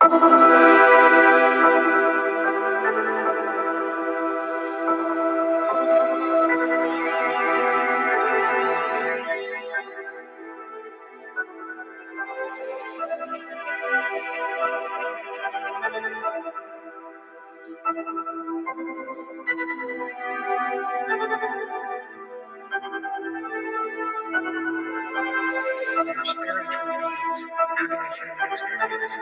They're spiritual beings having a human experience.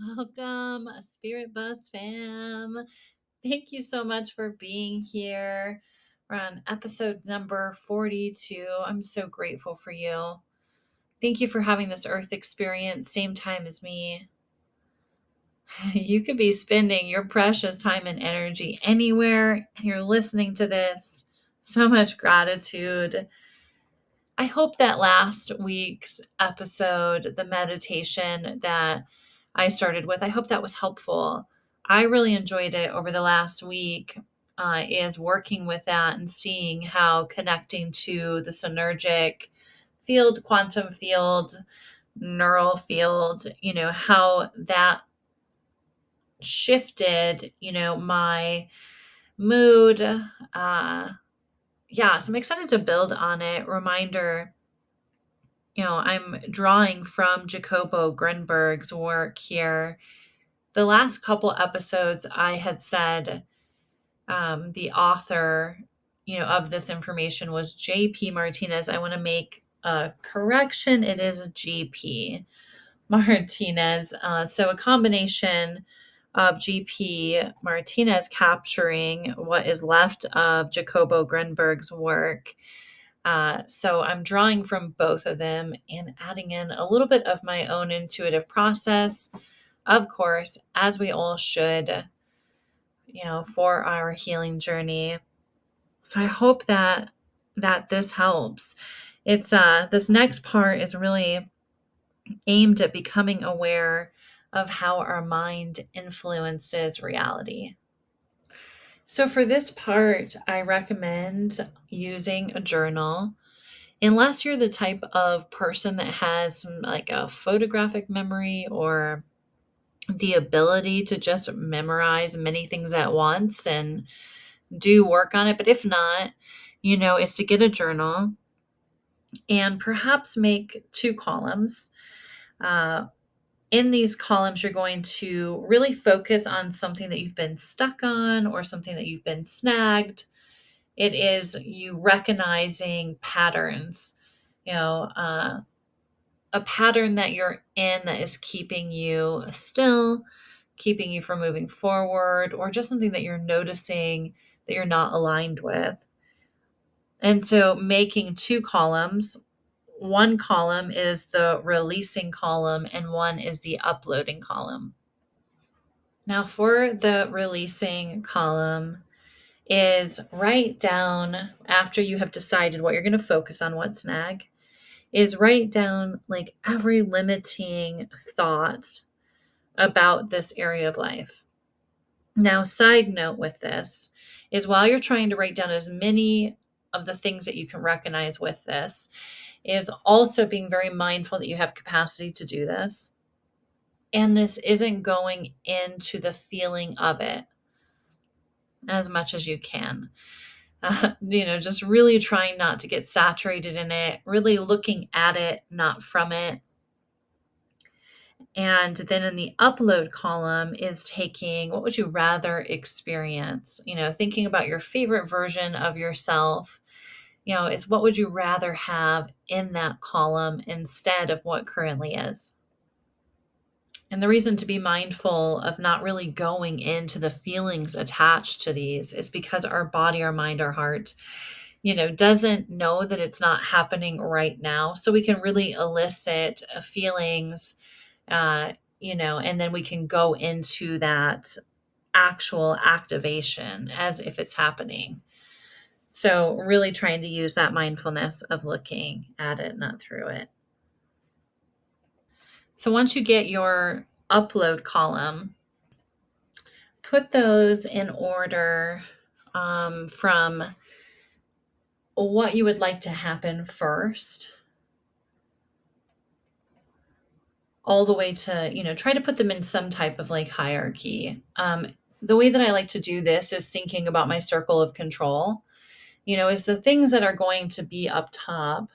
Welcome, Spirit Bus fam. Thank you so much for being here. We're on episode number 42. I'm so grateful for you. Thank you for having this earth experience, same time as me. You could be spending your precious time and energy anywhere, and you're listening to this. So much gratitude. I hope that last week's episode, the meditation that I started with, I hope that was helpful. I really enjoyed it over the last week, is working with that and seeing how connecting to the synergic field, quantum field, neural field, how that shifted, my mood. So I'm excited to build on it. Reminder, I'm drawing from Jacobo Grinberg's work here. The last couple episodes, I had said the author, of this information was J.P. Martinez. I want to make a correction. It is G.P. Martinez. So a combination of G.P. Martinez capturing what is left of Jacobo Grinberg's work. So I'm drawing from both of them and adding in a little bit of my own intuitive process, of course, as we all should, for our healing journey. So I hope that this helps. It's this next part is really aimed at becoming aware of how our mind influences reality. So for this part, I recommend using a journal. Unless you're the type of person that has like a photographic memory or the ability to just memorize many things at once and do work on it. But if not, is to get a journal and perhaps make 2 columns. In these columns, you're going to really focus on something that you've been stuck on or something that you've been snagged. It is you recognizing patterns, a pattern that you're in that is keeping you still, keeping you from moving forward, or just something that you're noticing that you're not aligned with. And so making 2 columns, one column is the releasing column and one is the uploading column. Now for the releasing column is write down, after you have decided what you're going to focus on, what snag, is write down like every limiting thought about this area of life. Now, side note with this is while you're trying to write down as many of the things that you can recognize with this, is also being very mindful that you have capacity to do this. And this isn't going into the feeling of it as much as you can. Just really trying not to get saturated in it, really looking at it, not from it. And then in the upload column is taking what would you rather experience? Thinking about your favorite version of yourself, is what would you rather have in that column instead of what currently is? And the reason to be mindful of not really going into the feelings attached to these is because our body, our mind, our heart, doesn't know that it's not happening right now. So we can really elicit feelings, and then we can go into that actual activation as if it's happening. So really trying to use that mindfulness of looking at it, not through it. So once you get your upload column, put those in order from what you would like to happen first, all the way to, try to put them in some type of like hierarchy. The way that I like to do this is thinking about my circle of control, is the things that are going to be up top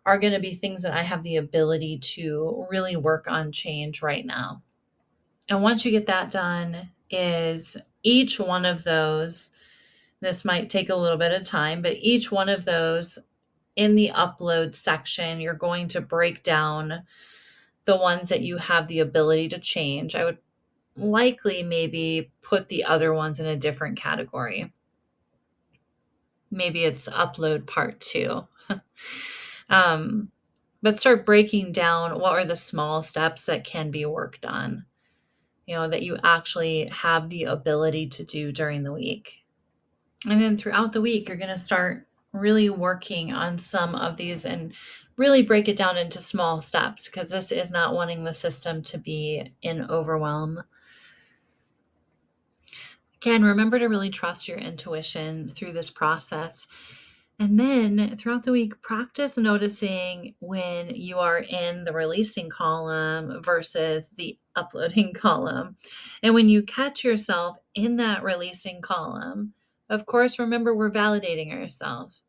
are going to be things that I have the ability to really work on change right now. And once you get that done, is each one of those, this might take a little bit of time, but each one of those in the upload section, you're going to break down the ones that you have the ability to change. I would likely maybe put the other ones in a different category. Maybe it's upload part 2. But start breaking down what are the small steps that can be worked on, that you actually have the ability to do during the week. And then throughout the week, you're going to start really working on some of these and really break it down into small steps, because this is not wanting the system to be in overwhelm. Again, remember to really trust your intuition through this process. And then throughout the week, practice noticing when you are in the releasing column versus the uploading column. And when you catch yourself in that releasing column, of course, remember we're validating ourselves.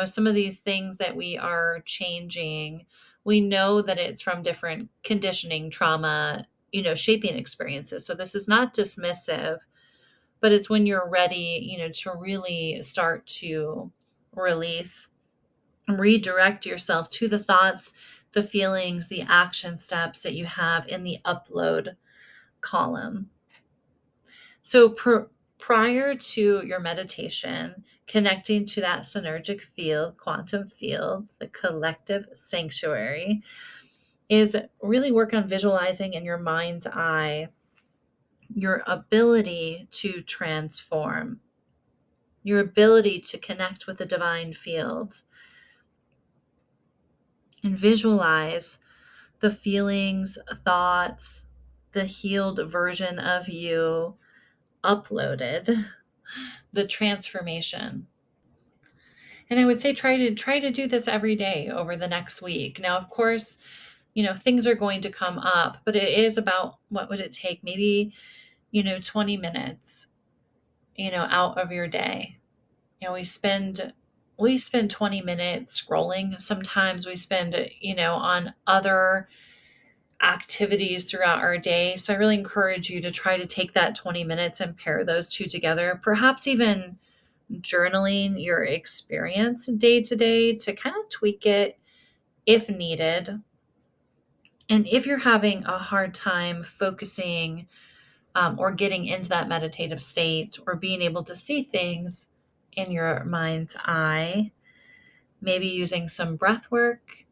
Some of these things that we are changing, we know that it's from different conditioning, trauma, shaping experiences. So this is not dismissive, but it's when you're ready, to really start to release, redirect yourself to the thoughts, the feelings, the action steps that you have in the upload column. So prior to your meditation, connecting to that synergic field, quantum field, the collective sanctuary, is really work on visualizing in your mind's eye your ability to transform, your ability to connect with the divine fields, and visualize the feelings, thoughts, the healed version of you uploaded, the transformation. And I would say try to do this every day over the next week. Now, of course, things are going to come up, but it is about, what would it take? Maybe, 20 minutes, out of your day. We spend 20 minutes scrolling. Sometimes we spend, on other activities throughout our day. So I really encourage you to try to take that 20 minutes and pair those two together, perhaps even journaling your experience day to day to kind of tweak it if needed. And if you're having a hard time focusing or getting into that meditative state or being able to see things in your mind's eye, maybe using some breath work,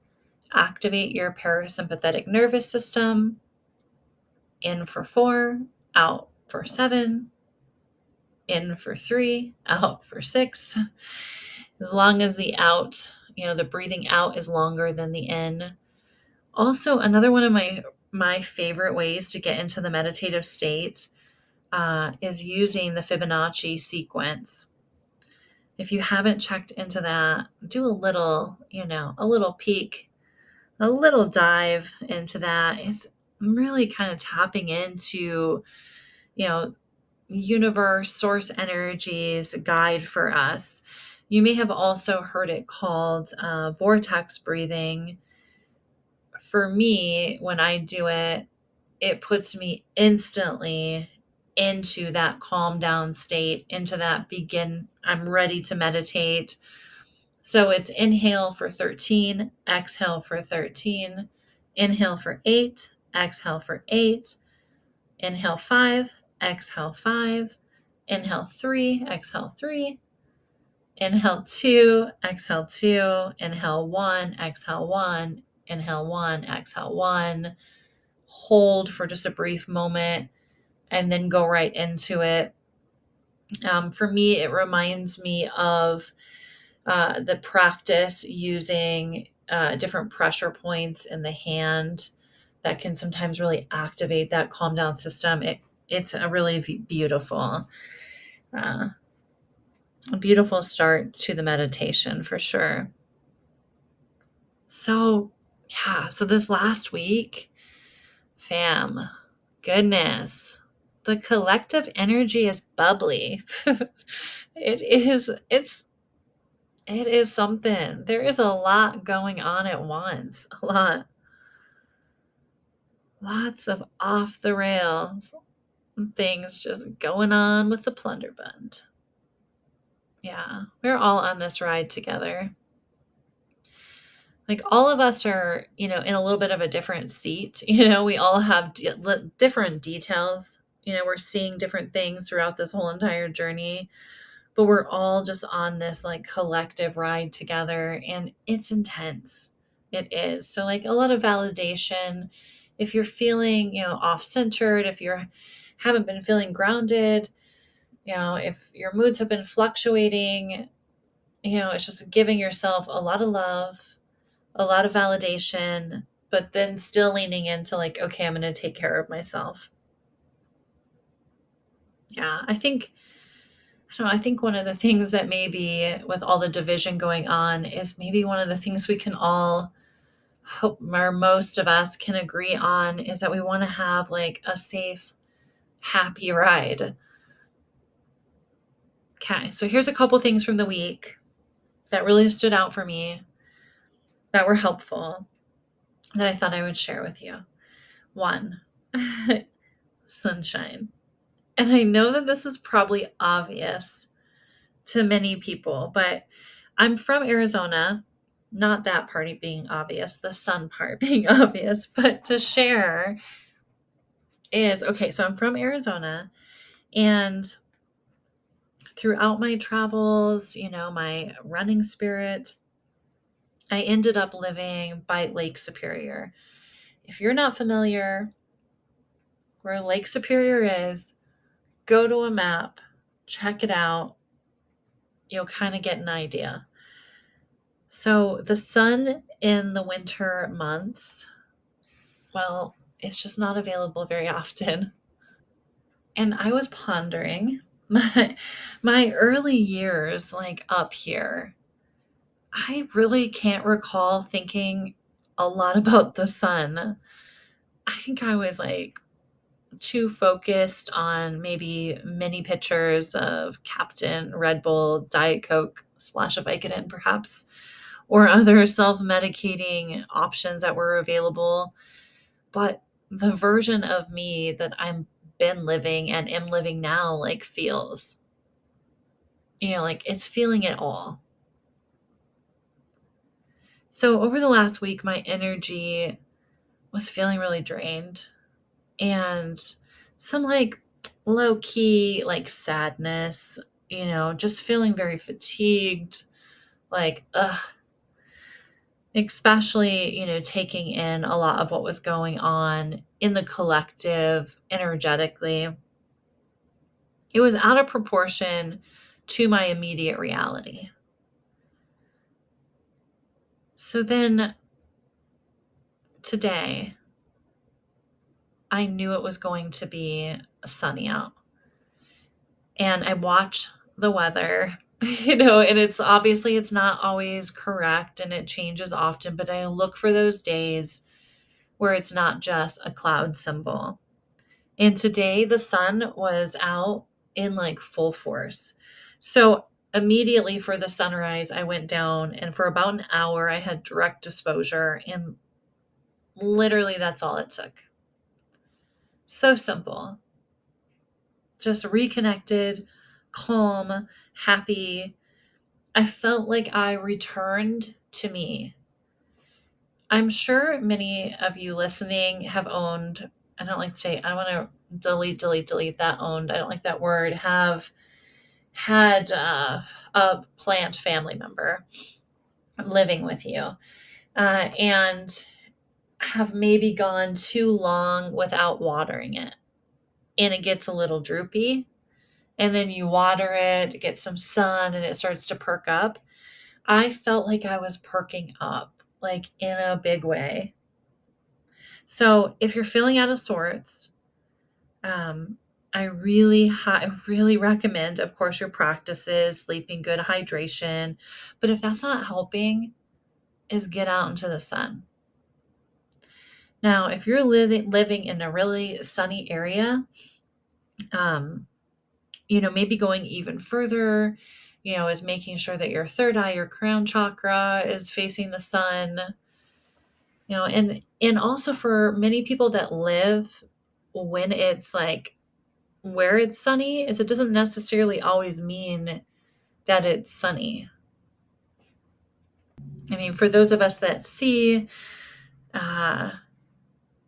activate your parasympathetic nervous system. In for 4, out for 7, in for 3, out for 6. As long as the out, the breathing out is longer than the in. Also, another one of my favorite ways to get into the meditative state is using the Fibonacci sequence. If you haven't checked into that, do a little peek, a little dive into that. It's really kind of tapping into, universe, source energies guide for us. You may have also heard it called vortex breathing. For me, when I do it, it puts me instantly into that calm down state, into that I'm ready to meditate. So it's inhale for 13, exhale for 13, inhale for 8, exhale for 8, inhale 5, exhale 5, inhale 3, exhale 3, inhale 2, exhale 2, inhale 1, exhale 1, inhale 1, exhale 1. Hold for just a brief moment and then go right into it. For me, it reminds me of the practice using different pressure points in the hand that can sometimes really activate that calm down system. It's a really beautiful. a beautiful start to the meditation for sure. So, yeah, so this last week, fam, goodness, the collective energy is bubbly. it is, it is something. There is a lot going on at once. A lot. Lots of off the rails things just going on with the plunderbund. Yeah, we're all on this ride together. Like all of us are, in a little bit of a different seat. We all have different details. We're seeing different things throughout this whole entire journey, but we're all just on this like collective ride together, and it's intense. It is. So like a lot of validation. If you're feeling, off centered, if you're haven't been feeling grounded, if your moods have been fluctuating, it's just giving yourself a lot of love, a lot of validation, but then still leaning into like, okay, I'm going to take care of myself. Yeah, I think one of the things that maybe with all the division going on is maybe one of the things we can all hope, or most of us can agree on, is that we want to have like a safe, happy ride. Okay, so here's a couple things from the week that really stood out for me that were helpful that I thought I would share with you. One, sunshine. And I know that this is probably obvious to many people, but I'm from Arizona. Not that part being obvious, the sun part being obvious, but to share is okay. So I'm from Arizona, and throughout my travels, my running spirit, I ended up living by Lake Superior. If you're not familiar where Lake Superior is, go to a map, check it out. You'll kind of get an idea. So the sun in the winter months, well, it's just not available very often. And I was pondering my early years like up here. I really can't recall thinking a lot about the sun. I think I was like too focused on maybe mini pictures of Captain, Red Bull, Diet Coke, splash of Vicodin perhaps, or other self-medicating options that were available. But the version of me that I'm been living and am living now like feels, like it's feeling it all. So over the last week, my energy was feeling really drained, and some like low key like sadness, just feeling very fatigued, like ugh, especially, taking in a lot of what was going on in the collective energetically. It was out of proportion to my immediate reality. So then today, I knew it was going to be sunny out. And I watched the weather, and it's not always correct and it changes often, but I look for those days where it's not just a cloud symbol. And today the sun was out in like full force. So immediately for the sunrise, I went down, and for about an hour, I had direct exposure. And literally, that's all it took. So simple. Just reconnected, calm, happy. I felt like I returned to me. I'm sure many of you listening have owned, I don't like to say, I don't want to delete that owned. I don't like that word. Have had a plant family member living with you, and have maybe gone too long without watering it, and it gets a little droopy, and then you water it, get some sun, and it starts to perk up. I felt like I was perking up, like in a big way. So if you're feeling out of sorts, I really recommend, of course, your practices, sleeping, good hydration. But if that's not helping, is get out into the sun. Now, if you're living in a really sunny area, um, maybe going even further, is making sure that your third eye, your crown chakra is facing the sun, and also for many people that live when it's like where it's sunny is it doesn't necessarily always mean that it's sunny. I mean, for those of us that see, uh,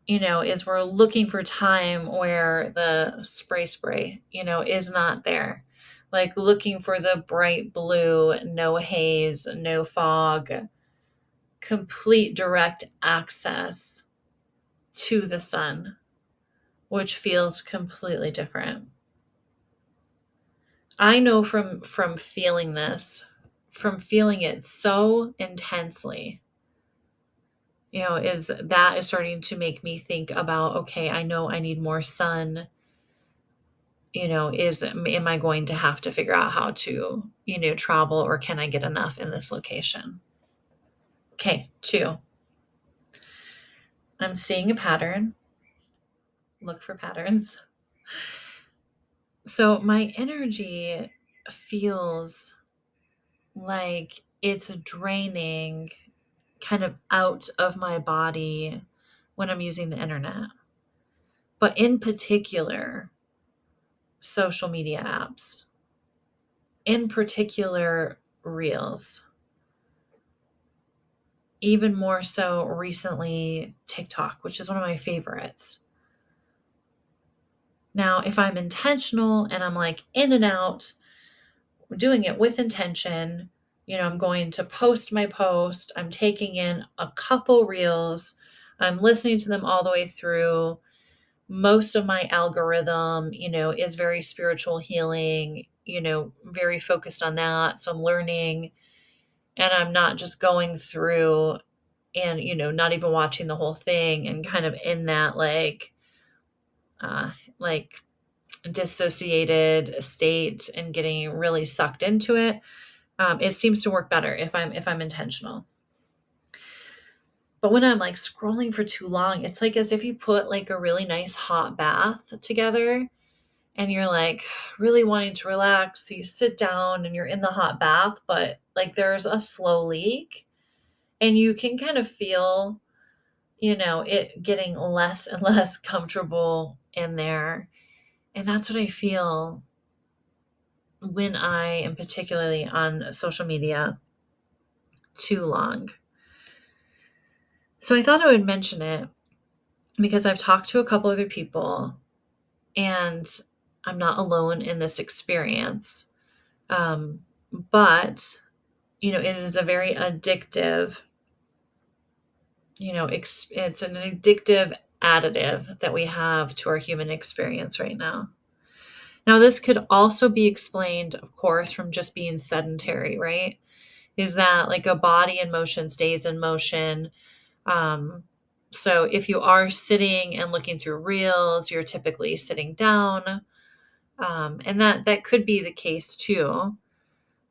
is we're looking for time where the spray, is not there. Like looking for the bright blue, no haze, no fog, complete direct access to the sun, which feels completely different. I know from feeling this, from feeling it so intensely, is starting to make me think about, okay, I know I need more sun. Am I going to have to figure out how to, travel, or can I get enough in this location? Okay, 2. I'm seeing a pattern. Look for patterns. So my energy feels like it's draining kind of out of my body when I'm using the internet. But in particular, social media apps, in particular, reels, even more so recently, TikTok, which is one of my favorites. Now, if I'm intentional and I'm like in and out, doing it with intention, I'm going to post my post, I'm taking in a couple reels, I'm listening to them all the way through. Most of my algorithm, is very spiritual healing, very focused on that. So I'm learning, and I'm not just going through and, not even watching the whole thing and kind of in that like dissociated state and getting really sucked into it. It seems to work better if I'm intentional. But when I'm like scrolling for too long, it's like as if you put like a really nice hot bath together and you're like really wanting to relax. So you sit down and you're in the hot bath, but like there's a slow leak and you can kind of feel, it getting less and less comfortable in there. And that's what I feel when I am particularly on social media too long. So I thought I would mention it because I've talked to a couple other people and I'm not alone in this experience. But, it is a very addictive, it's an addictive additive that we have to our human experience right now. Now, this could also be explained, of course, from just being sedentary, right? Is that like a body in motion stays in motion? So if you are sitting and looking through reels, you're typically sitting down. And that could be the case too.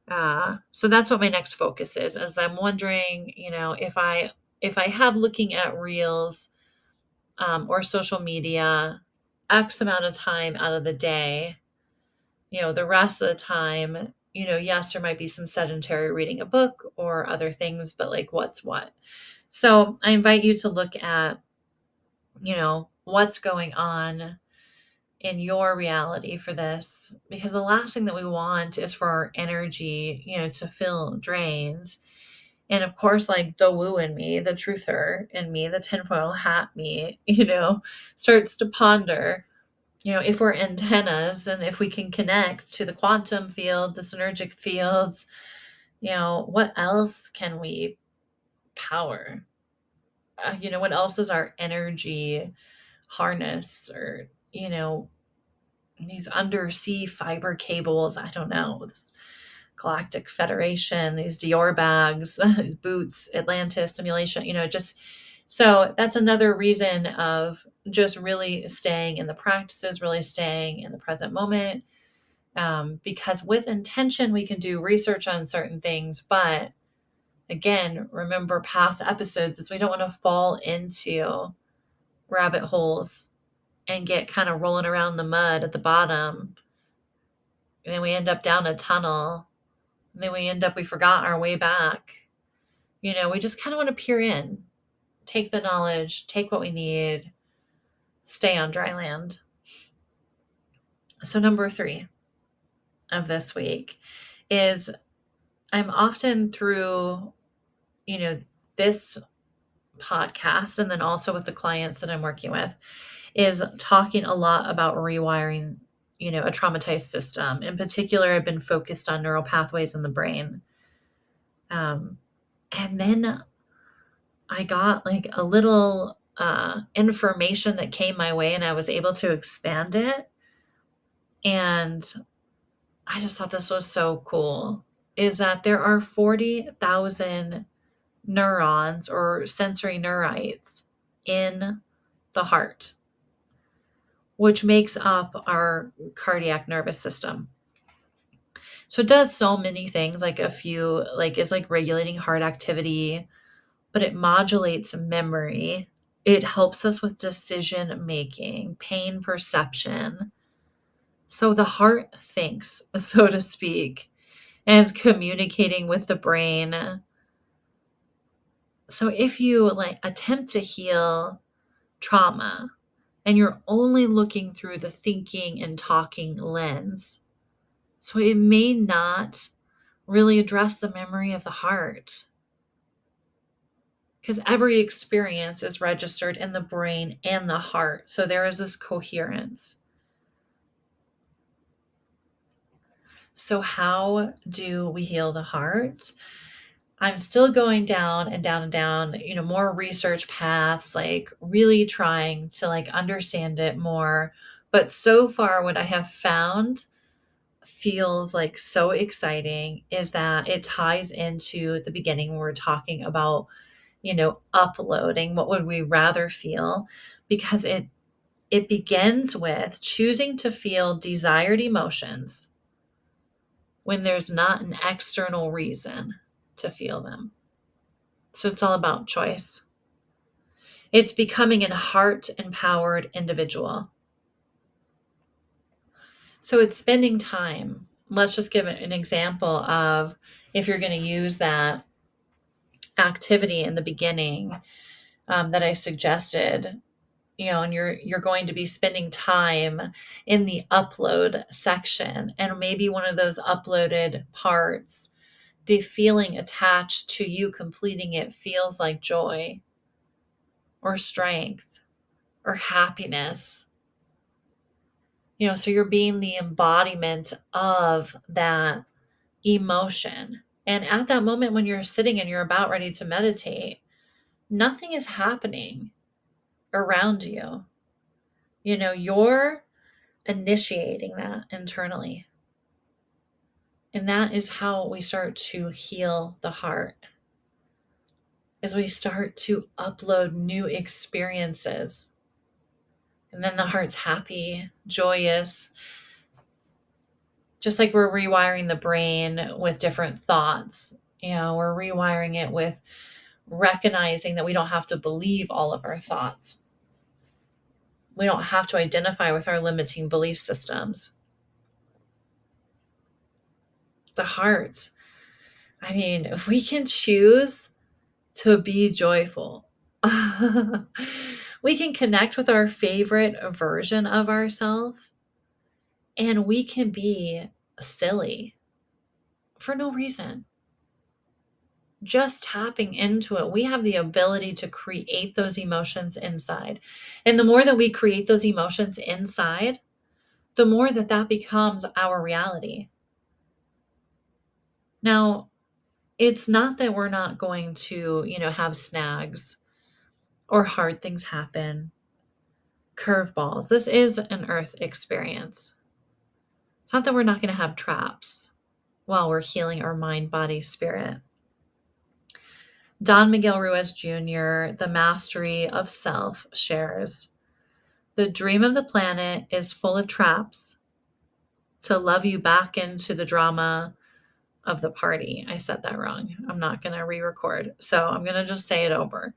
So that's what my next focus is, as I'm wondering, if I have looking at reels or social media X amount of time out of the day, the rest of the time, yes, there might be some sedentary reading a book or other things, but like what's what. So I invite you to look at, what's going on in your reality for this, because the last thing that we want is for our energy, to feel drained. And of course, like the woo in me, the truther in me, the tinfoil hat me, starts to ponder, if we're antennas and if we can connect to the quantum field, the synergic fields, what else can we power? What else is our energy harness, or, these undersea fiber cables? I don't know. This Galactic Federation, these Dior bags, these boots, Atlantis simulation, just So that's another reason of just really staying in the practices, really staying in the present moment. Because with intention, we can do research on certain things. But again, remember past episodes is we don't want to fall into rabbit holes and get kind of rolling around the mud at the bottom. And then we end up down a tunnel. And then we forgot our way back. We just kind of want to peer in, take the knowledge, take what we need, stay on dry land. So number 3 of this week is I'm often through, this podcast and then also with the clients that I'm working with is talking a lot about rewiring, a traumatized system. In particular, I've been focused on neural pathways in the brain. And then I got like a little information that came my way and I was able to expand it. And I just thought this was so cool, is that there are 40,000 neurons or sensory neurites in the heart, which makes up our cardiac nervous system. So it does so many things, like is like regulating heart activity, but it modulates memory. It helps us with decision making, pain perception. So the heart thinks, so to speak, and it's communicating with the brain. So if you attempt to heal trauma and you're only looking through the thinking and talking lens, so it may not really address the memory of the heart, because every experience is registered in the brain and the heart. So there is this coherence. So how do we heal the heart? I'm still going down and down and down, more research paths, like really trying to understand it more. But so far, what I have found feels like so exciting is that it ties into the beginning when we're talking about, uploading what would we rather feel, because it begins with choosing to feel desired emotions when there's not an external reason to feel them. So it's all about choice. It's becoming a heart-empowered individual. So it's spending time. Let's just give an example of if you're going to use that activity in the beginning that I suggested, and you're going to be spending time in the upload section, and maybe one of those uploaded parts, the feeling attached to you completing it feels like joy or strength or happiness. So you're being the embodiment of that emotion. And at that moment when you're sitting and you're about ready to meditate, nothing is happening around you. You're initiating that internally. And that is how we start to heal the heart, as we start to upload new experiences. And then the heart's happy, joyous, just like we're rewiring the brain with different thoughts. We're rewiring it with recognizing that we don't have to believe all of our thoughts. We don't have to identify with our limiting belief systems. The heart. If we can choose to be joyful, we can connect with our favorite version of ourselves, and we can be silly for no reason. Just tapping into it, we have the ability to create those emotions inside. And the more that we create those emotions inside, the more that becomes our reality. Now, it's not that we're not going to, have snags or hard things happen, curveballs. This is an earth experience. It's not that we're not going to have traps while we're healing our mind, body, spirit. Don Miguel Ruiz Jr., The Mastery of Self, shares, "The dream of the planet is full of traps to love you back into the drama of the party." I said that wrong. I'm not going to re-record, so I'm going to just say it over.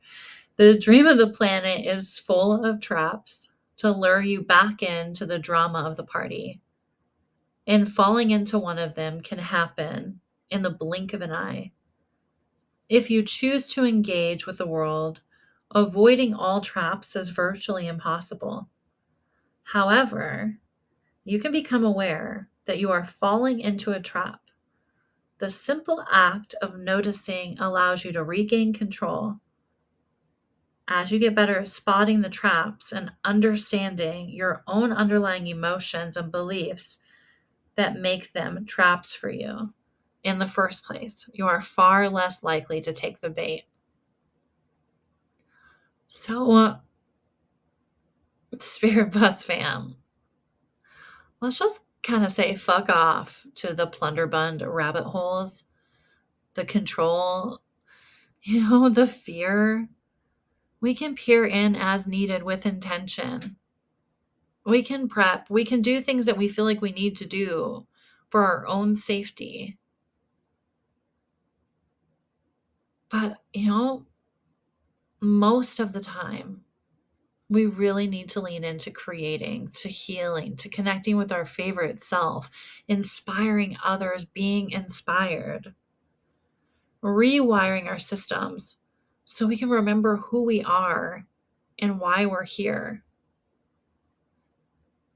"The dream of the planet is full of traps to lure you back into the drama of the party. And falling into one of them can happen in the blink of an eye. If you choose to engage with the world, avoiding all traps is virtually impossible. However, you can become aware that you are falling into a trap. The simple act of noticing allows you to regain control. As you get better at spotting the traps and understanding your own underlying emotions and beliefs that make them traps for you in the first place, you are far less likely to take the bait." So, Spirit Bus fam, let's just kind of say fuck off to the plunderbund rabbit holes, the control, the fear. We can peer in as needed with intention. We can prep. We can do things that we feel like we need to do for our own safety. But, most of the time, we really need to lean into creating, to healing, to connecting with our favorite self, inspiring others, being inspired, rewiring our systems so we can remember who we are and why we're here.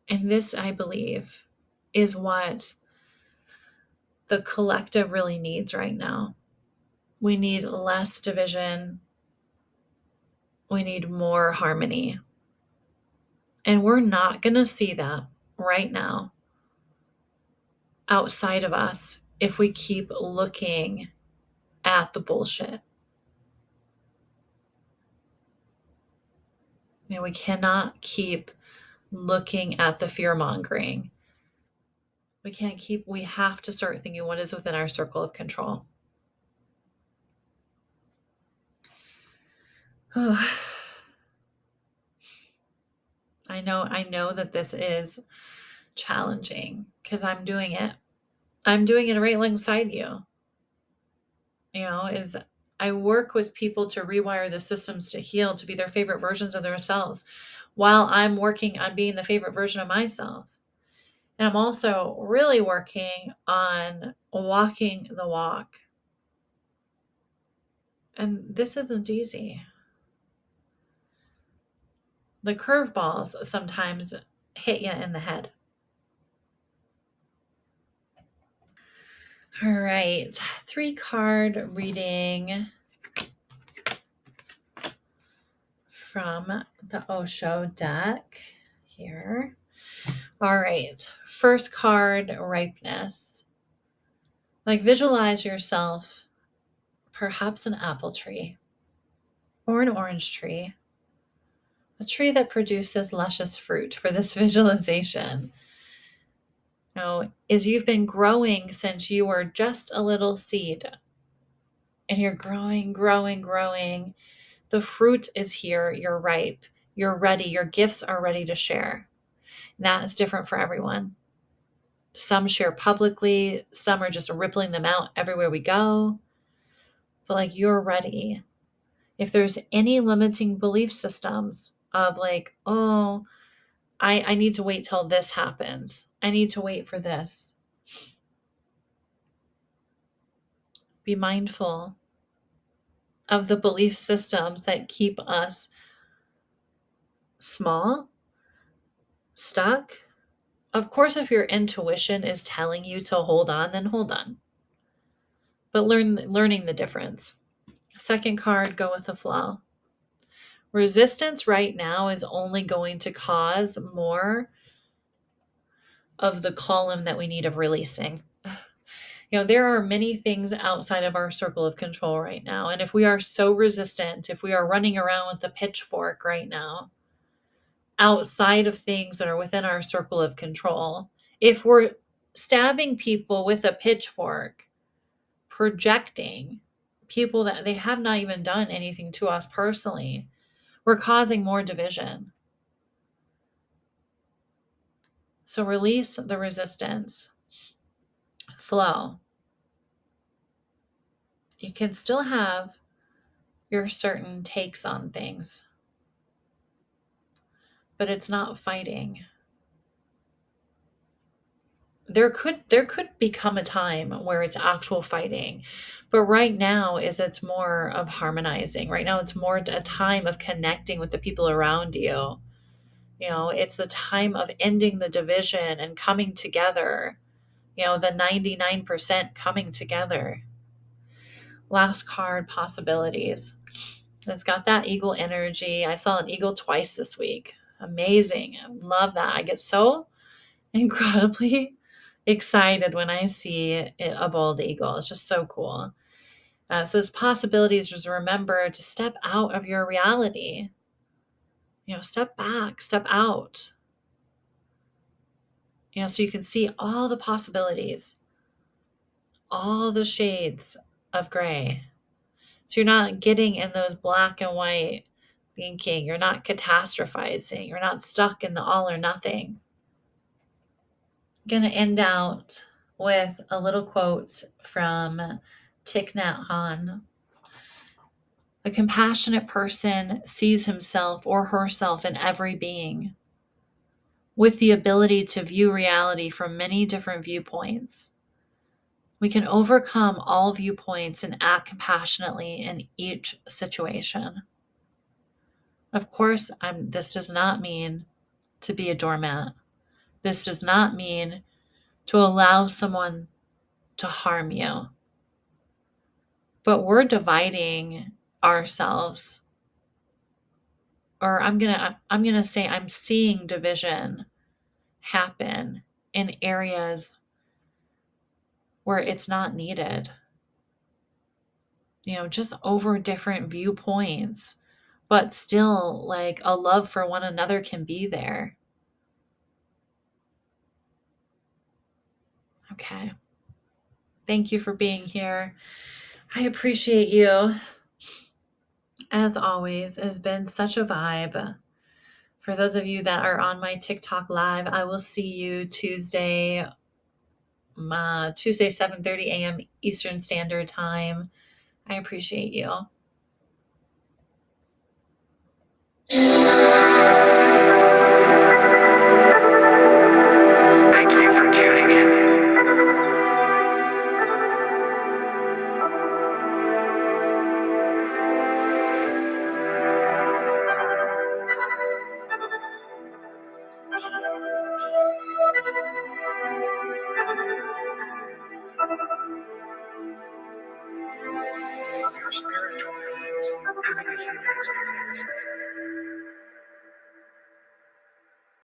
And this, I believe, is what the collective really needs right now. We need less division. We need more harmony. And we're not going to see that right now outside of us if we keep looking at the bullshit. We cannot keep looking at the fear mongering. We have to start thinking what is within our circle of control. I know that this is challenging because I'm doing it. I'm doing it right alongside you. Is I work with people to rewire the systems to heal, to be their favorite versions of themselves, while I'm working on being the favorite version of myself. And I'm also really working on walking the walk. And this isn't easy. The curveballs sometimes hit you in the head. All right, 3-card reading from the Osho deck here. All right, first card, ripeness. Visualize yourself perhaps an apple tree or an orange tree, a tree that produces luscious fruit. For this visualization, is you've been growing since you were just a little seed, and you're growing. The fruit is here. You're ripe. You're ready. Your gifts are ready to share. And that is different for everyone. Some share publicly. Some are just rippling them out everywhere we go. But you're ready. If there's any limiting belief systems of I need to wait till this happens. I need to wait for this. Be mindful of the belief systems that keep us small, stuck. Of course, if your intuition is telling you to hold on, then hold on. But learning the difference. Second card, go with the flow. Resistance right now is only going to cause more of the column that we need of releasing. There are many things outside of our circle of control right now. And if we are so resistant, if we are running around with a pitchfork right now, outside of things that are within our circle of control, if we're stabbing people with a pitchfork, projecting people that they have not even done anything to us personally. We're causing more division. So release the resistance, flow. You can still have your certain takes on things, but it's not fighting. There could become a time where it's actual fighting, but right now it's more of harmonizing. Right now it's more a time of connecting with the people around you. It's the time of ending the division and coming together. The 99% coming together. Last card, possibilities. It's got that eagle energy. I saw an eagle twice this week. Amazing. I love that. I get so incredibly excited when I see a bald eagle. It's just so cool. So those possibilities, just remember to step out of your reality. Step back, step out. So you can see all the possibilities, all the shades of gray. So you're not getting in those black and white thinking. You're not catastrophizing. You're not stuck in the all or nothing. I'm going to end out with a little quote from Thich Nhat Hanh. A compassionate person sees himself or herself in every being, with the ability to view reality from many different viewpoints. We can overcome all viewpoints and act compassionately in each situation. Of course, this does not mean to be a doormat. This does not mean to allow someone to harm you. But we're dividing ourselves. Or I'm gonna say I'm seeing division happen in areas where it's not needed. Just over different viewpoints, but still like a love for one another can be there. Okay. Thank you for being here. I appreciate you. As always, it has been such a vibe. For those of you that are on my TikTok live, I will see you Tuesday 7:30 a.m. Eastern Standard Time. I appreciate you. Thank you for tuning in. We are spiritual beings having a human experience.